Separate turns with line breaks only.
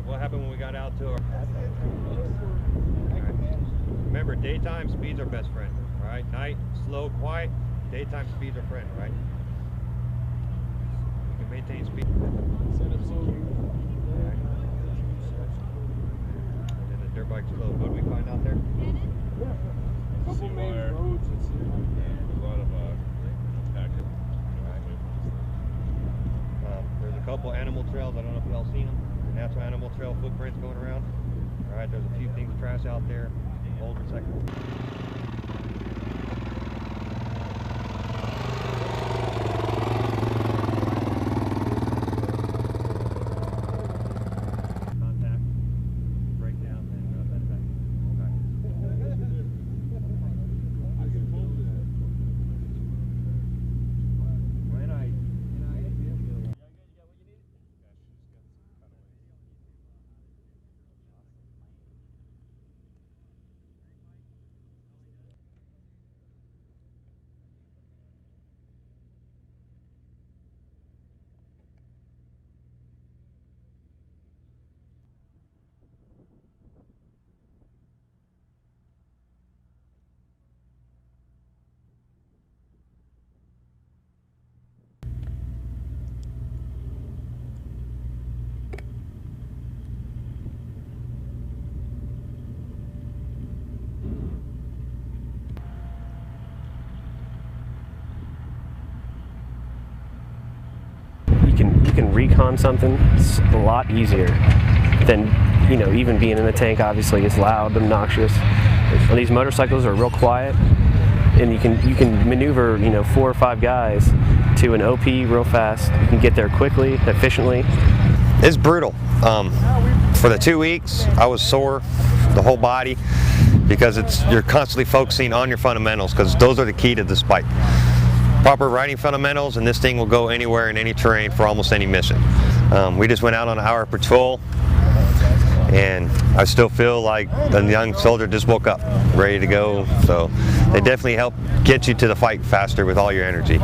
What happened when we got out to our... Remember, daytime speed's our best friend, all right? Night, slow, quiet. Daytime speed's our friend, right? We can maintain speed. And then the dirt bike's slow. What did we find out there?
Couple main roads and a lot of tactics.
There's a couple animal trails. I don't know if y'all seen them. Natural animal trail footprints going around. All right, there's a few things trash out there. Older sector. Contact, breakdown, and medevac.
You can recon something. It's a lot easier than, you know, even being in a tank. Obviously it's loud, obnoxious. These motorcycles are real quiet, and you can maneuver, you know, 4 or 5 guys to an OP real fast. You can get there quickly, efficiently.
It's brutal. For the 2 weeks, I was sore, the whole body, because you're constantly focusing on your fundamentals, because those are the key to this bike. Proper riding fundamentals, and this thing will go anywhere in any terrain for almost any mission. We just went out on an hour patrol, and I still feel like a young soldier just woke up, ready to go. So they definitely help get you to the fight faster with all your energy.